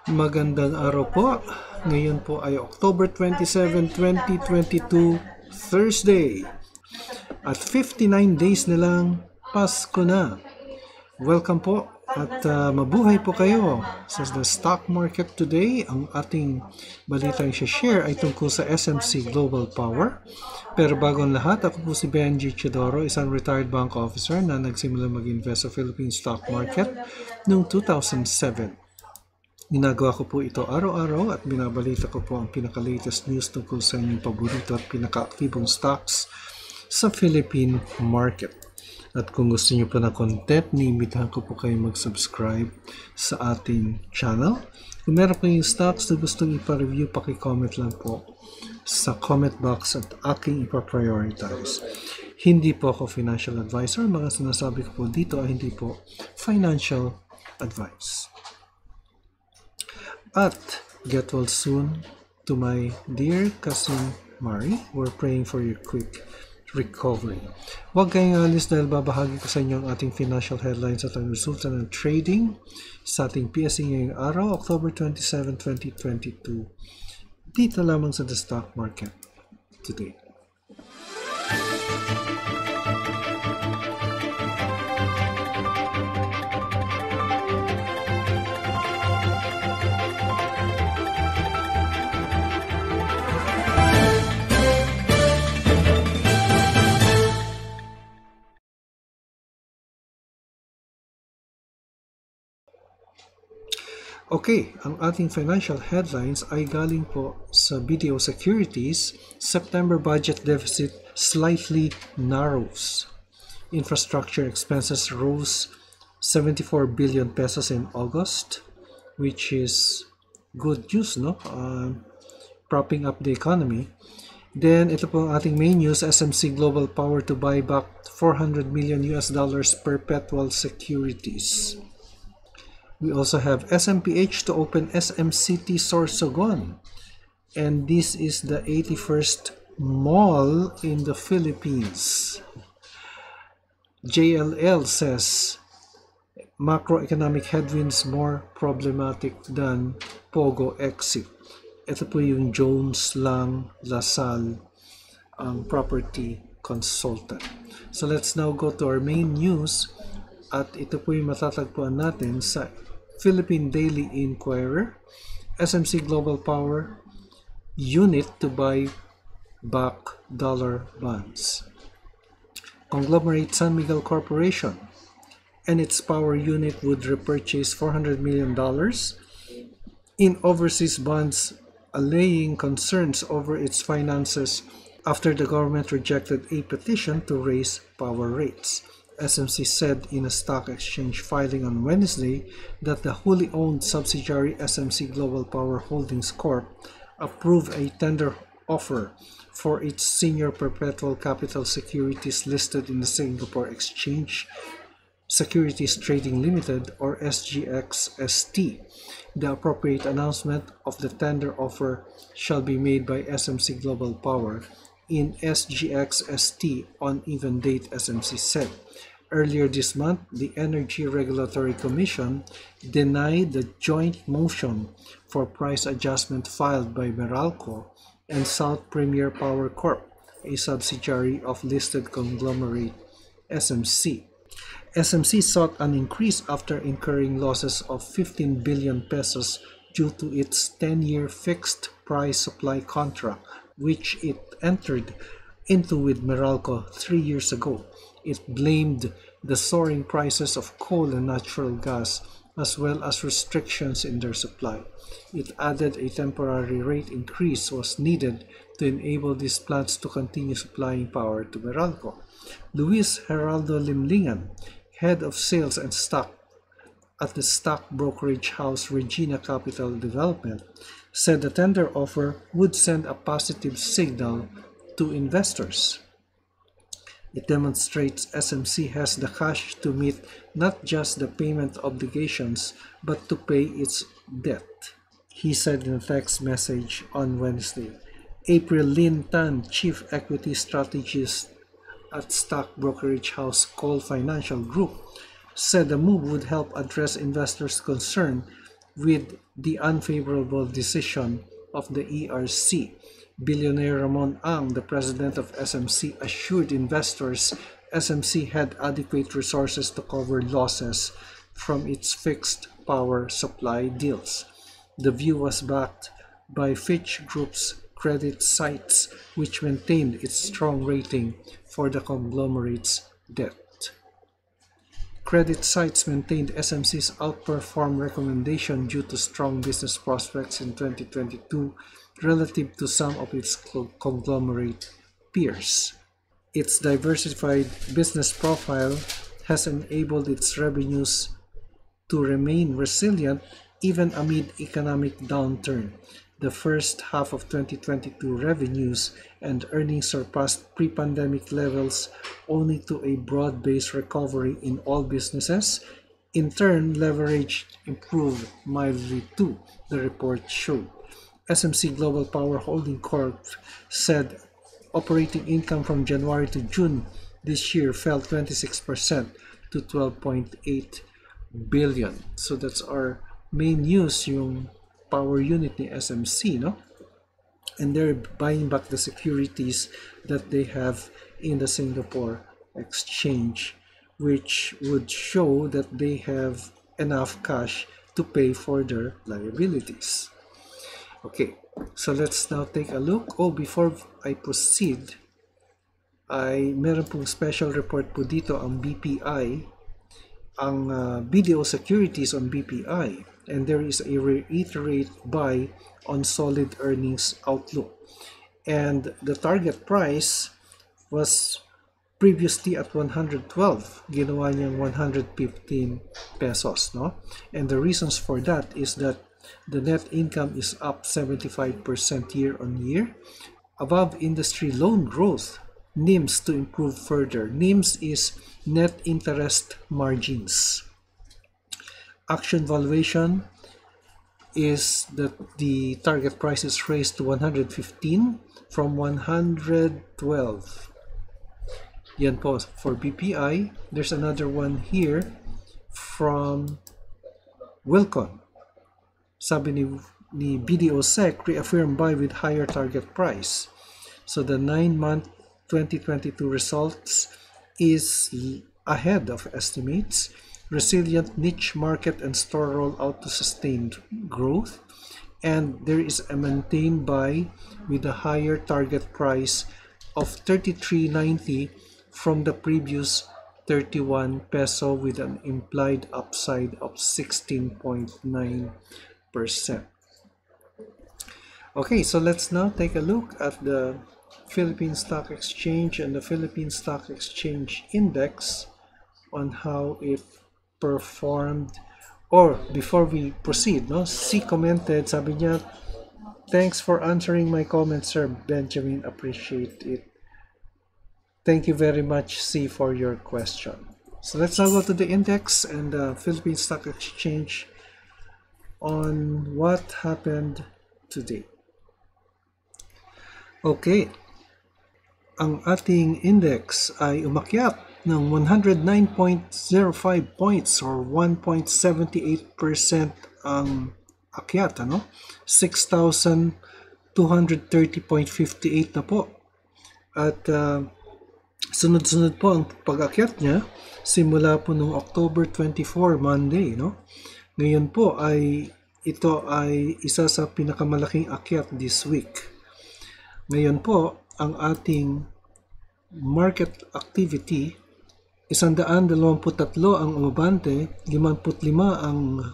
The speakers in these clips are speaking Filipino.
Magandang araw po. Ngayon po ay October 27, 2022, Thursday. At 59 days na lang, Pasko na. Welcome po at mabuhay po kayo sa the stock market today. Ang ating balitang share ay tungkol sa SMC Global Power. Pero bago ang lahat, ako po si Benji Chidoro, isang retired bank officer na nagsimula mag-invest sa Philippine stock market noong 2007. Ginagawa ko po ito araw-araw at binabalita ko po ang pinaka-latest news tungkol sa inyong paborito at pinaka-aktibong stocks sa Philippine market. At kung gusto niyo po na content, niimbitahan ko po kayo mag-subscribe sa ating channel. Kung meron kayong stocks na gustong ipa-review, paki-comment lang po sa comment box at aking ipa-prioritize. Hindi po ako financial advisor. Mga sinasabi ko po dito ay hindi po financial advice. At get well soon to my dear cousin Mari. We're praying for your quick recovery. Huwag kayong alis dahil babahagi ko sa inyo ang ating financial headlines at ang resulta ng trading sa ating PSE ngayong araw, October 27, 2022. Dito lamang sa the stock market today. Okay, ang ating financial headlines ay galing po sa BDO Securities. September budget deficit slightly narrows. Infrastructure expenses rose 74 billion pesos in August, which is good news, no? Propping up the economy. Then, ito po ang ating main news, SMC Global Power to buy back $400 million perpetual securities. We also have SMPH to open SMCT Sorsogon. And this is the 81st mall in the Philippines. JLL says macroeconomic headwinds more problematic than Pogo exit. Ito po yung Jones Lang LaSalle property consultant. So let's now go to our main news. At ito po yung matatagpuan natin sa Philippine Daily Inquirer. SMC Global Power unit to buy back dollar bonds. Conglomerate San Miguel Corporation and its power unit would repurchase $400 million in overseas bonds, allaying concerns over its finances after the government rejected a petition to raise power rates. SMC said in a stock exchange filing on Wednesday that the wholly owned subsidiary SMC Global Power Holdings Corp. Approved a tender offer for its senior perpetual capital securities listed in the Singapore Exchange Securities Trading Limited or SGXST. The appropriate announcement of the tender offer shall be made by SMC Global Power in SGXST on even date, SMC said. Earlier this month, the Energy Regulatory Commission denied the joint motion for price adjustment filed by Meralco and South Premier Power Corp., a subsidiary of listed conglomerate SMC. SMC sought an increase after incurring losses of 15 billion pesos due to its 10-year fixed price supply contract, which it entered into with Meralco 3 years ago. It blamed the soaring prices of coal and natural gas as well as restrictions in their supply. It added a temporary rate increase was needed to enable these plants to continue supplying power to Meralco. Luis Geraldo Limlingan, head of sales and stock at the stock brokerage house Regina Capital Development, said the tender offer would send a positive signal to investors. It demonstrates SMC has the cash to meet not just the payment obligations, but to pay its debt, he said in a text message on Wednesday. April Lin Tan, chief equity strategist at stock brokerage house Cole Financial Group, said the move would help address investors' concern with the unfavorable decision of the ERC. Billionaire Ramon Ang, the president of SMC, assured investors SMC had adequate resources to cover losses from its fixed power supply deals. The view was backed by Fitch Group's credit sites, which maintained its strong rating for the conglomerate's debt. Credit sites maintained SMC's outperform recommendation due to strong business prospects in 2022 relative to some of its conglomerate peers. Its diversified business profile has enabled its revenues to remain resilient even amid economic downturn. The first half of 2022 revenues and earnings surpassed pre-pandemic levels only to a broad-based recovery in all businesses. In turn, leverage improved mildly too, the report showed. SMC Global Power Holding Corp said operating income from January to June this year fell 26% to 12.8 billion. So that's our main news, yung power unit ni SMC, no? And they're buying back the securities that they have in the Singapore exchange, which would show that they have enough cash to pay for their liabilities. Okay, so let's now take a look. Before I proceed, meron pong special report po dito ang BPI, ang BDO Securities on BPI, and there is a reiterate buy on solid earnings outlook. And the target price was previously at 112, ginawa niyang 115 pesos, no? And the reasons for that is that the net income is up 75% year on year, above industry loan growth, NIMs to improve further. NIMs is net interest margins. Action valuation is that the target price is raised to 115 from 112. Yan po for BPI. There's another one here from Wilcon. Sabi ni BDO Sec, reaffirm buy with higher target price. So the 9-month 2022 results is ahead of estimates. Resilient niche market and store rollout to sustained growth. And there is a maintained buy with a higher target price of 33.90 from the previous 31 peso with an implied upside of 16.9%. Okay, so let's now take a look at the Philippine Stock Exchange and the Philippine Stock Exchange Index on how it performed. Or before we proceed, no, C commented, sabi niya, thanks for answering my comments, Sir Benjamin, appreciate it. Thank you very much, C, for your question. So let's now go to the index and the Philippine Stock Exchange on what happened today. Okay, ang ating index ay umakyat ng 109.05 points or 1.78% ang akyat, ano? 6,230.58 na po. At sunod-sunod po ang pag-akyat niya simula po noong October 24, Monday, no? Ngayon po ay ito ay isa sa pinakamalaking akyat this week. Ngayon po, ang ating market activity, 123 ang umabante, 55 ang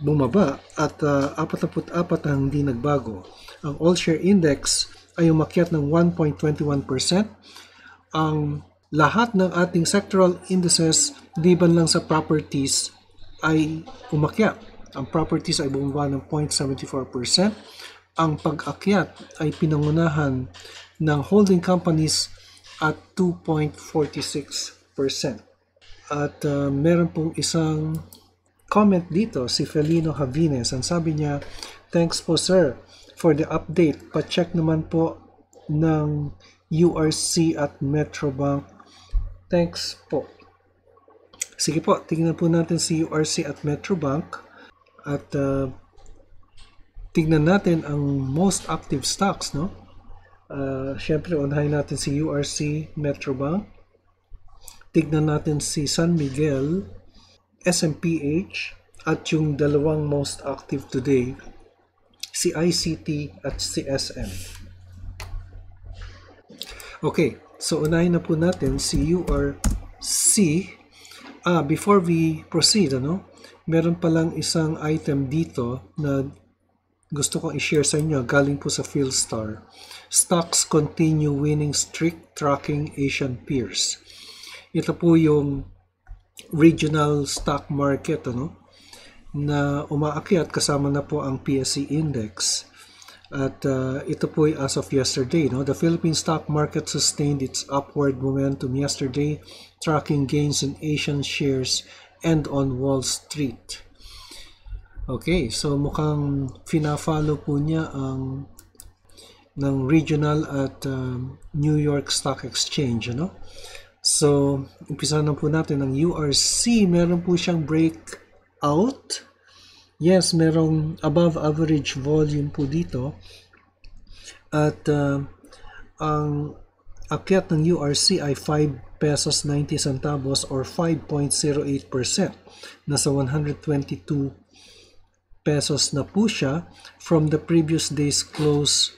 bumaba, at 44 ang hindi nagbago. Ang all-share index ay umakyat ng 1.21%. Ang lahat ng ating sectoral indices, liban lang sa properties, ay umakyat. Ang properties ay bumaba ng 0.74%. Ang pag-akyat ay pinangunahan ng holding companies at 2.46%. At meron pong isang comment dito, si Felino Javines. Ang sabi niya, thanks po sir for the update. Pa-check naman po ng URC at Metrobank. Thanks po. Sige po, tingnan po natin si URC at Metrobank. At tignan natin ang most active stocks, no? Syempre, unahin natin si URC, Metrobank. Tignan natin si San Miguel, SMPH, at yung dalawang most active today, si ICT at si SM. Okay, so unahin na po natin si URC. Before we proceed, meron palang isang item dito na gusto kong i-share sa inyo galing po sa PhilStar. Stocks continue winning streak tracking Asian peers. Ito po yung regional stock market na umaakyat kasama na po ang PSE index. At ito po ay as of yesterday. The Philippine stock market sustained its upward momentum yesterday, tracking gains in Asian shares and on Wall Street. Okay, so mukhang fina-follow po niya ang ng regional at New York Stock Exchange. So, umpisa na po natin ang URC. Meron po siyang breakout. Yes, merong above average volume po dito. At ang akyat ng URC ay 5 pesos 90 centavos or 5.08%. Nasa 122 pesos na po siya from the previous day's close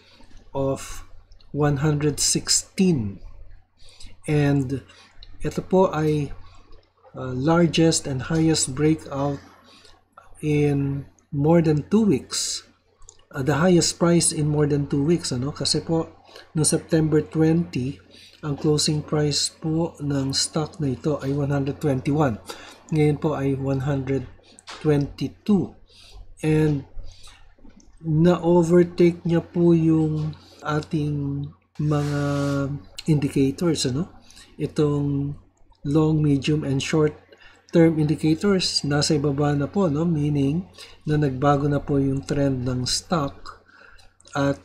of 116. And ito po ay largest and highest breakout in more than 2 weeks. The highest price in more than 2 weeks. Kasi po, noong September 20, ang closing price po ng stock na ito ay 121. Ngayon po ay 122. And na-overtake niya po yung ating mga indicators. Itong long, medium, and short term indicators nasa ibaba na po, meaning na nagbago na po yung trend ng stock at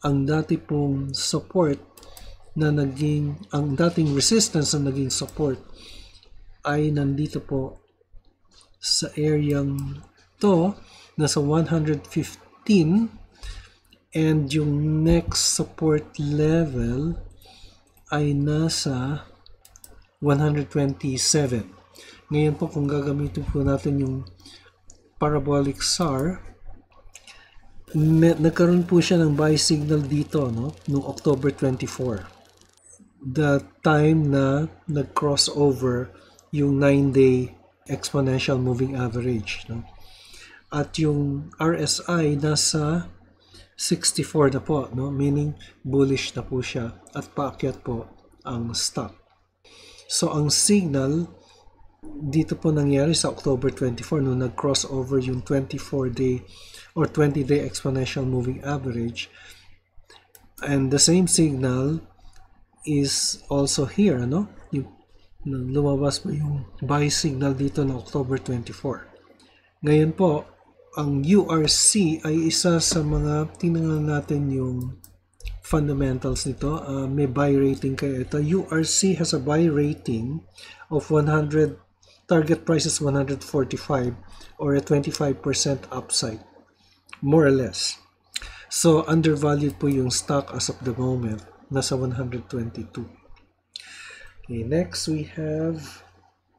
ang dati pong support na ang dating resistance na naging support ay nandito po sa area to, nasa 115, and yung next support level ay nasa 127. Ngayon po, kung gagamitin po natin yung parabolic SAR, nagkaroon po siya ng buy signal dito, noong October 24. The time na nag-crossover yung 9-day exponential moving average. At yung RSI nasa 64 na po, meaning bullish na po siya at paakyat po ang stock. So, ang signal dito po nangyari sa October 24 nung nag-crossover yung 24-day or 20-day exponential moving average. And the same signal is also here, yung lumabas po yung buy signal dito ng October 24. Ngayon po, ang URC ay isa sa mga, tingnan natin yung fundamentals nito. May buy rating kayo. Ito, URC has a buy rating of 100. Target price is 145 or a 25% upside, more or less. So, undervalued po yung stock as of the moment. Nasa 122. Okay, next we have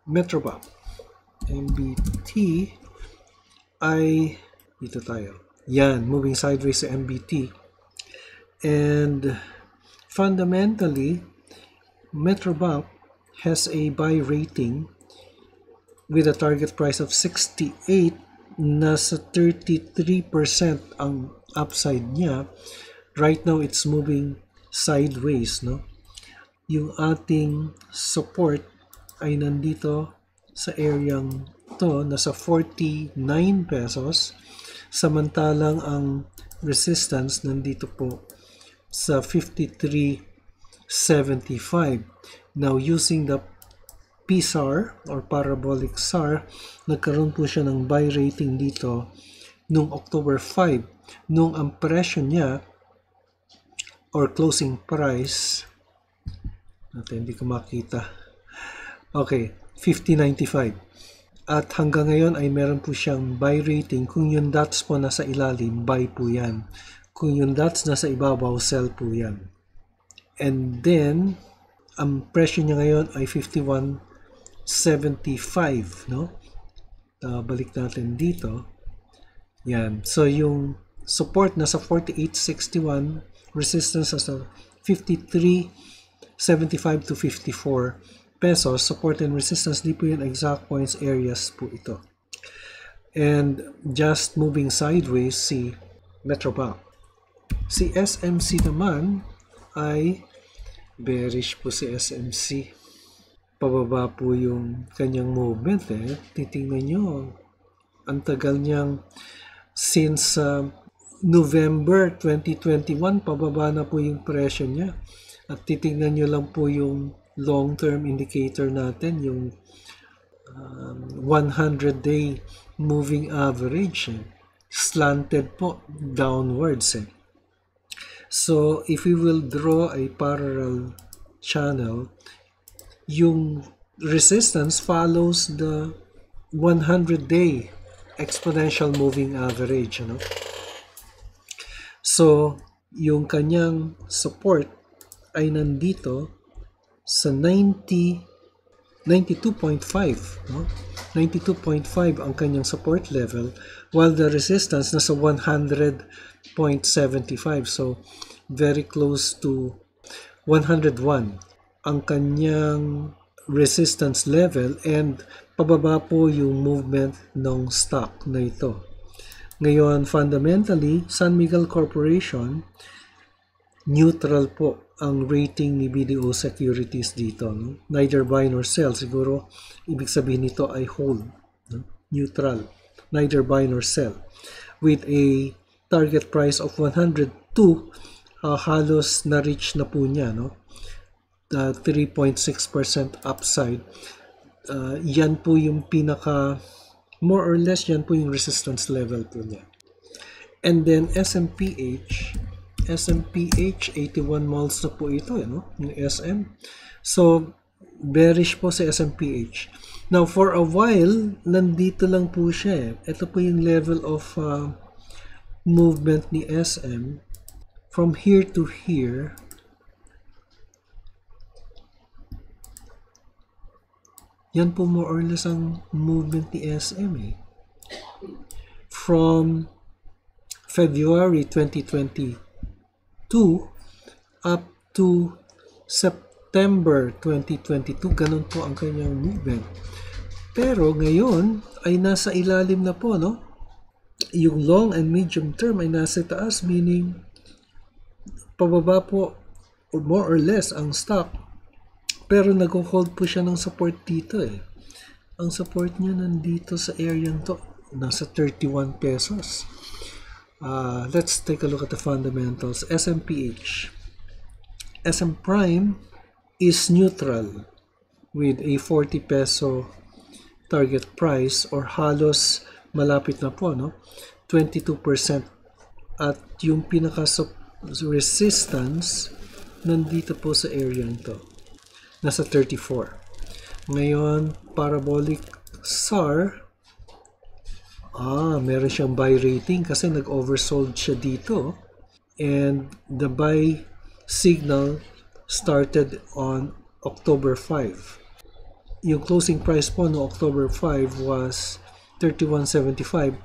Metrobank. MBT ay, dito tayo. Yan, moving sideways sa MBT. And fundamentally, Metrobank has a buy rating with a target price of 68, nasa 33% ang upside niya. Right now, it's moving sideways, Yung ating support ay nandito sa areang to, nasa 49 pesos. Samantalang ang resistance nandito po sa 53.75. Now, using the PSAR or parabolic SAR, nagkaroon po siya ng buy rating dito noong October 5, nung ang presyo niya or closing price natin, hindi ko makita. Okay, 50.95. At hanggang ngayon ay meron po siyang buy rating. Kung yung dots po nasa ilalim, buy po yan. Kung yung dots nasa ibabaw, sell po yan. And then, ang presyo niya ngayon ay 51.75, no? Balik natin dito. Yan. So, yung support nasa 48.61, resistance nasa 53.75 to 54 pesos. Support and resistance, di po yung exact points areas po ito. And just moving sideways, si Metrobank. Si SMC naman ay bearish po si SMC. Pababa po yung kanyang movement eh. Titingnan nyo, ang tagal niyang since November 2021, pababa na po yung presyo niya. At titingnan nyo lang po yung long-term indicator natin, yung 100-day moving average. Slanted po downwards. So, if we will draw a parallel channel, yung resistance follows the 100-day exponential moving average. Ano? So, yung kanyang support ay nandito sa 92.5. No? 92.5 ang kanyang support level, while the resistance nasa 100.75. So, very close to 101 ang kanyang resistance level, and pababa po yung movement ng stock na ito. Ngayon, fundamentally, San Miguel Corporation, neutral po ang rating ni BDO Securities dito. No? Neither buy nor sell. Siguro, ibig sabihin nito ay hold. No? Neutral. Neither buy nor sell. With a target price of 102, halos na-reach na po niya. No? 3.6% upside. Yan po yung pinaka, more or less, yan po yung resistance level po niya. And then SMPH, 81 malls na po ito, no? Yung SM. So, bearish po sa SMPH. Now, for a while, nandito lang po siya. Ito po yung level of movement ni SM. From here to here, yan po more or less ang movement ni SM eh. From February 2022 up to September 2022, ganun po ang kanyang movement. Pero ngayon ay nasa ilalim na po, no? Yung long and medium term ay nasa taas, meaning pababa po more or less ang stock. Pero nag-hold po siya ng support dito eh. Ang support niya nandito sa area to, nasa 31 pesos. Let's take a look at the fundamentals. SMPH. SM Prime is neutral with a 40 peso target price, or halos malapit na po, no? 22%. At yung pinaka-resistance nandito po sa area nito. Nasa 34. Ngayon, parabolic SAR, meron siyang buy rating kasi nag-oversold siya dito. And the buy signal started on October 5. Yung closing price po no October 5 was 31.75.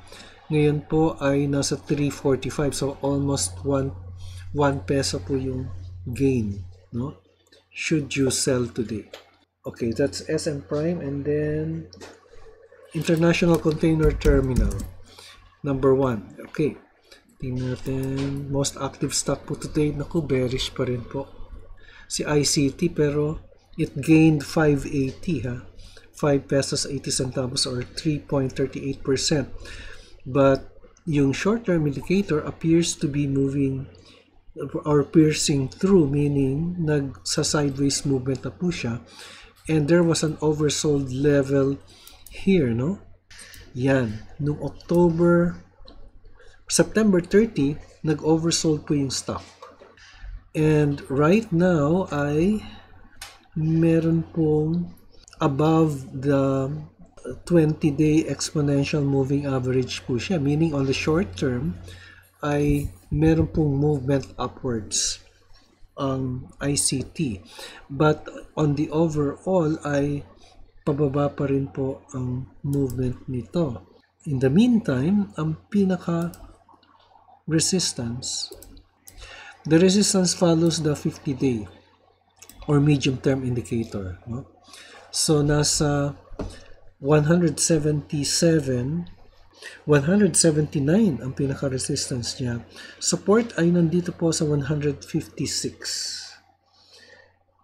Ngayon po ay nasa 3.45. So, almost 1 peso po yung gain, no? Should you sell today? Okay, that's SM Prime. And then International Container Terminal number 1. Okay, tingnan natin most active stock po today. Naku, bearish pa rin po si ICT, pero it gained 580 ha, 5 pesos 80 centavos or 3.38%. But yung short-term indicator appears to be moving or piercing through, meaning nagsa-sideways movement na po siya. And there was an oversold level here, no? Yan. Nung September 30, nag-oversold po yung stock. And right now ay meron pong above the 20-day exponential moving average po siya. Meaning on the short term ay meron pong movement upwards ang ICT. But on the overall ay pababa pa rin po ang movement nito. In the meantime, ang pinaka resistance, the resistance follows the 50-day or medium-term indicator. No? So, nasa 177, 179 ang pinaka-resistance niya. Support ay nandito po sa 156.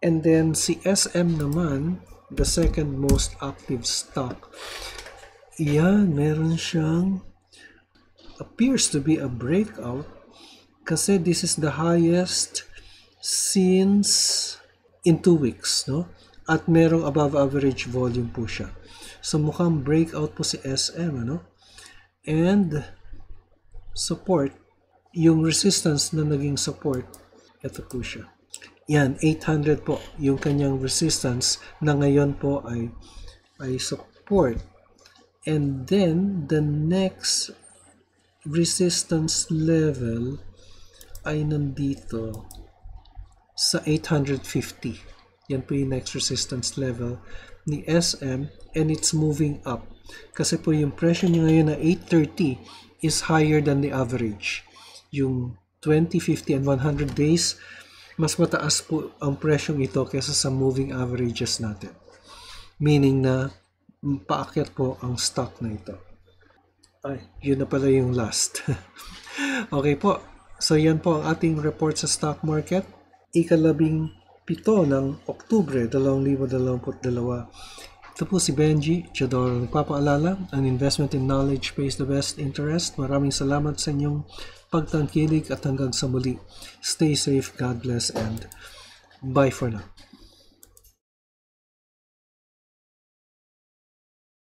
And then, si SM naman, the second most active stock, yan, meron siyang appears to be a breakout kasi this is the highest since in 2 weeks, no? At merong above average volume po siya. So mukhang breakout po si SM, ano? And support, yung resistance na naging support, ito po siya. Yan, 800 po, yung kanyang resistance na ngayon po ay support. And then, the next resistance level ay nandito sa 850. Yan po yung next resistance level ni SM and it's moving up. Kasi po yung presyo niya ngayon na 830 is higher than the average. Yung 20, 50, and 100 days, mas mataas po ang presyong ito kaysa sa moving averages natin. Meaning na paakyat po ang stock na ito. Ay, yun na pala yung last. Okay po. So yan po ang ating report sa stock market. Ika-17 ng Oktubre 2022. Ito po si Benji Chadoro. Nagpapaalala, an investment in knowledge pays the best interest. Maraming salamat sa inyong pagtangkilik at hanggang sa muli. Stay safe, God bless, and bye for now.